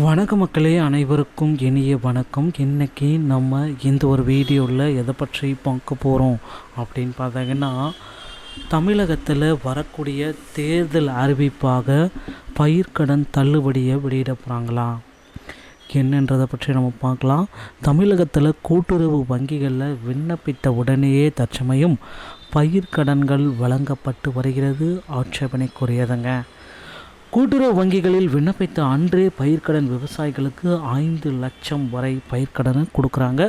வணக்க மக்களே, அனைவருக்கும் இனிய வணக்கம். இன்றைக்கி நம்ம இந்த ஒரு வீடியோவில் எதை பற்றி பார்க்க போகிறோம் அப்படின்னு பார்த்தீங்கன்னா, தமிழகத்தில் வரக்கூடிய தேர்தல் அறிவிப்பாக பயிர்க்கடன் தள்ளுபடியை வெளியிட போகிறாங்களா என்னன்றதை பற்றி நம்ம பார்க்கலாம். தமிழகத்தில் கூட்டுறவு வங்கிகளில் விண்ணப்பித்த உடனேயே தற்சமயம் பயிர்க்கடன்கள் வழங்கப்பட்டு வருகிறது. ஆட்சேபனைக்குரியதுங்க. கூட்டுறவு வங்கிகளில் விண்ணப்பித்த அன்றே பயிர்க்கடன் விவசாயிகளுக்கு 5 லட்சம் வரை பயிர்க்கடனை கொடுக்குறாங்க.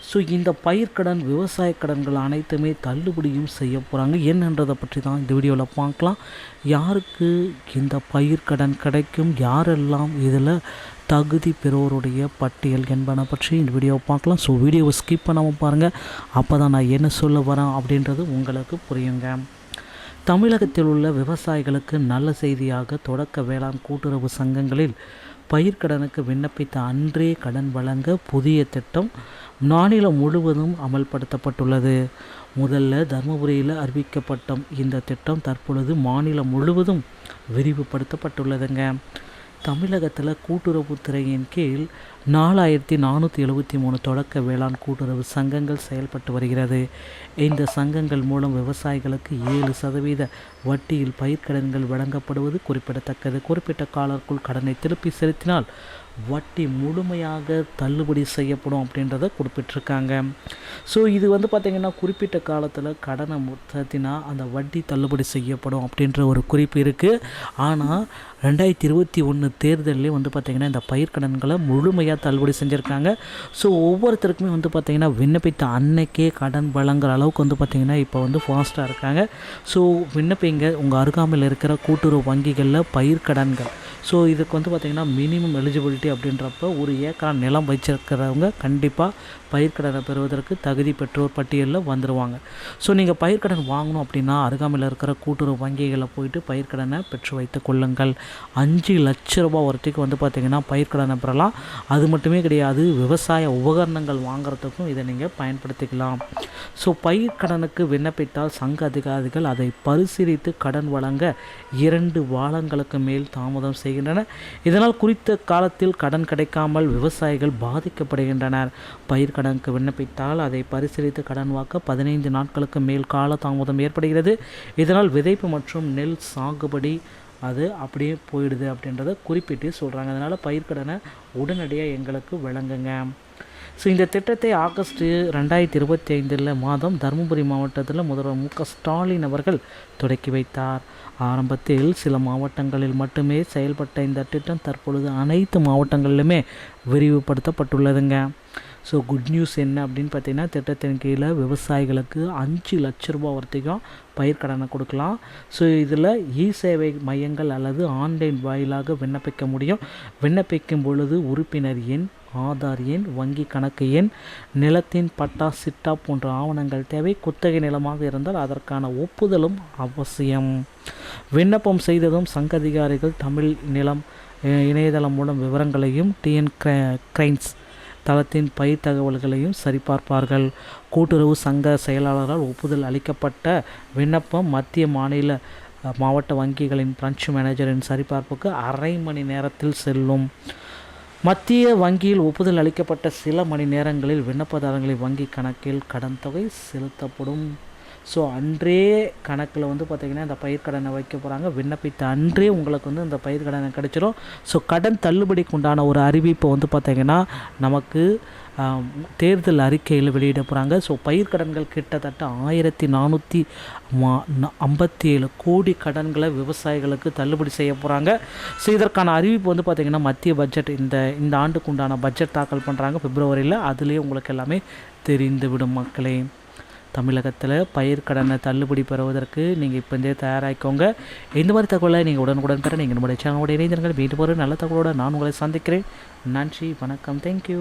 ஸோ இந்த பயிர்க்கடன் விவசாய கடன்கள் அனைத்துமே தள்ளுபடியும் செய்ய போகிறாங்க. என்னன்றதை பற்றி தான் இந்த வீடியோவில் பார்க்கலாம். யாருக்கு இந்த பயிர்க்கடன் கிடைக்கும், யாரெல்லாம் இதில் தகுதி பெறுவோருடைய பட்டியல் என்பதை பற்றி இந்த வீடியோவை பார்க்கலாம். ஸோ வீடியோவை ஸ்கிப் பண்ணாமல் பாருங்கள். அப்போ தான் நான் என்ன சொல்ல வரேன் அப்படின்றது உங்களுக்கு புரியுங்க. தமிழகத்தில் உள்ள விவசாயிகளுக்கு நல்ல செய்தியாக தொடக்க வேளாண் கூட்டுறவு சங்கங்களில் பயிர்க்கடனுக்கு விண்ணப்பித்த அன்றே கடன் வழங்க புதிய திட்டம் மாநிலம் முழுவதும் அமல்படுத்தப்பட்டுள்ளது. முதல்ல தருமபுரியில் அறிவிக்கப்பட்ட இந்த திட்டம் தற்பொழுது மாநிலம் முழுவதும் விரிவுபடுத்தப்பட்டுள்ளதுங்க. தமிழகத்தில் கூட்டுறவுத்துறையின் கீழ் 4473 தொடக்க வேளாண் கூட்டுறவு சங்கங்கள் செயல்பட்டு வருகிறது. இந்த சங்கங்கள் மூலம் விவசாயிகளுக்கு 7% வட்டியில் பயிர்க்கடன்கள் வழங்கப்படுவது குறிப்பிடத்தக்கது. குறிப்பிட்ட காலத்திற்குள் கடனை திருப்பி செலுத்தினால் வட்டி முழுமையாக தள்ளுபடி செய்யப்படும் அப்படின்றத குறிப்பிட்டிருக்காங்க. ஸோ இது பார்த்திங்கன்னா குறிப்பிட்ட காலத்தில் கடனை செலுத்தினா அந்த வட்டி தள்ளுபடி செய்யப்படும் அப்படின்ற ஒரு குறிப்பு இருக்குது. ஆனால் 2021 தேர்தலிலே பார்த்திங்கன்னா இந்த பயிர்க்கடன்களை முழுமையாக தள்ளுபடி செஞ்சுருக்காங்க. ஸோ ஒவ்வொருத்தருக்குமே பார்த்திங்கன்னா விண்ணப்பித்த அன்னைக்கே கடன் வழங்குற அளவுக்கு பார்த்திங்கன்னா இப்போ ஃபாஸ்ட்டாக இருக்காங்க. ஸோ விண்ணப்பிங்க உங்கள் அருகாமையில் இருக்கிற கூட்டுறவு வங்கிகளில் பயிர்க்கடன்கள். ஸோ இதுக்கு பார்த்திங்கன்னா மினிமம் எலிஜிபிலிட்டி அப்படின்றப்ப ஒரு ஏக்கரா நிலம் வச்சிருக்கிறவங்க கண்டிப்பாக பயிர்க்கடனை பெறுவதற்கு தகுதி பெற்றோர் பட்டியலில் வந்துடுவாங்க. ஸோ நீங்கள் பயிர்க்கடன் வாங்கணும் அப்படின்னா அருகாமையில் இருக்கிற கூட்டுறவு வங்கிகளில் போயிட்டு பயிர்க்கடனை பெற்று வைத்து கொள்ளுங்கள். 5 லட்ச ரூபா வரைக்கும் பார்த்திங்கன்னா பயிர்க்கடனை பெறலாம். அது மட்டுமே கிடையாது, விவசாய உபகரணங்கள் வாங்குறதுக்கும் இதை நீங்கள் பயன்படுத்திக்கலாம். ஸோ பயிர்க்கடனுக்கு விண்ணப்பித்தால் சங்க அதிகாரிகள் அதை பரிசீலித்து கடன் வழங்க 2 வாரங்களுக்கு மேல் தாமதம் செய்கின்றனர். இதனால் குறித்த காலத்தில் கடன் கிடைக்காமல் விவசாயிகள் பாதிக்கப்படுகின்றனர். பயிர்க்கடனுக்கு விண்ணப்பித்தால் அதை பரிசீலித்து கடன் வாங்க 15 நாட்களுக்கு மேல் கால தாமதம் ஏற்படுகிறது. இதனால் விதைப்பு மற்றும் நெல் சாகுபடி அது அப்படியே போயிடுது அப்படின்றத குறிப்பிட்டு சொல்கிறாங்க. அதனால் பயிர்க்கடனை உடனடியாக எங்களுக்கு வழங்குங்க. ஸோ இந்த திட்டத்தை ஆகஸ்ட் 2025 மாதம் தருமபுரி மாவட்டத்தில் முதல்வர் மு.க. ஸ்டாலின் அவர்கள் தொடக்கி வைத்தார். ஆரம்பத்தில் சில மாவட்டங்களில் மட்டுமே செயல்பட்ட இந்த திட்டம் தற்பொழுது அனைத்து மாவட்டங்களிலுமே விரிவுபடுத்தப்பட்டுள்ளதுங்க. ஸோ குட் நியூஸ் என்ன அப்படின்னு பார்த்தீங்கன்னா, திட்டத்தின் கீழே விவசாயிகளுக்கு 5 லட்ச ரூபா வரைக்கும் பயிர்க்கடனை கொடுக்கலாம். ஸோ இதில் சேவை மையங்கள் அல்லது ஆன்லைன் வாயிலாக விண்ணப்பிக்க முடியும். விண்ணப்பிக்கும் பொழுது உறுப்பினர் எண், ஆதார் எண், வங்கி கணக்கு எண், நிலத்தின் பட்டா, சிட்டா போன்ற ஆவணங்கள் தேவை. குத்தகை நிலமாக இருந்தால் அதற்கான ஒப்புதலும் அவசியம். விண்ணப்பம் செய்ததும் சங்க அதிகாரிகள் தமிழ் நிலம் இணையதளம் மூலம் விவரங்களையும் டிஎன் கிரைன்ஸ் தளத்தின் பயிர் தகவல்களையும் சரிபார்ப்பார்கள். கூட்டுறவு சங்க செயலாளரால் ஒப்புதல் அளிக்கப்பட்ட விண்ணப்பம் மத்திய மாநில மாவட்ட வங்கிகளின் பிரான்ச் மேனேஜரின் சரிபார்ப்புக்கு அரை மணி நேரத்தில் செல்லும். மத்திய வங்கியில் ஒப்புதல் அளிக்கப்பட்ட சில மணி நேரங்களில் விண்ணப்பதாரர்களின் வங்கி கணக்கில் கடன் தொகை செலுத்தப்படும். ஸோ அன்றே கணக்கில் பார்த்திங்கன்னா இந்த பயிர்க்கடனை வைக்க போகிறாங்க. விண்ணப்பித்த அன்றே உங்களுக்கு இந்த பயிர்க்கடனை கிடைச்சிடும். ஸோ கடன் தள்ளுபடிக்கு உண்டான ஒரு அறிவிப்பை பார்த்திங்கன்னா நமக்கு தேர்தல் அறிக்கையில் வெளியிட போகிறாங்க. ஸோ பயிர்க்கடன்கள் கிட்டத்தட்ட 1457 கோடி கடன்களை விவசாயிகளுக்கு தள்ளுபடி செய்ய போகிறாங்க. ஸோ இதற்கான அறிவிப்பு பார்த்திங்கன்னா மத்திய பட்ஜெட் இந்த ஆண்டுக்கு உண்டான பட்ஜெட் தாக்கல் பண்ணுறாங்க பிப்ரவரியில். அதுலேயே உங்களுக்கு எல்லாமே தெரிந்துவிடும் மக்களே. தமிழகத்தில் பயிர்க்கடனை தள்ளுபடி பெறுவதற்கு நீங்கள் இப்போ தயாராகிக்கோங்க. இந்த மாதிரி தகவலை நீங்கள் உடனுக்குடன் பெற நீங்கள் நம்முடைய சேனலோட இணைந்திருங்கள். மீண்டும் ஒரு நல்ல தகவலோடு நான் உங்களை சந்திக்கிறேன். நன்றி, வணக்கம், தேங்க்யூ.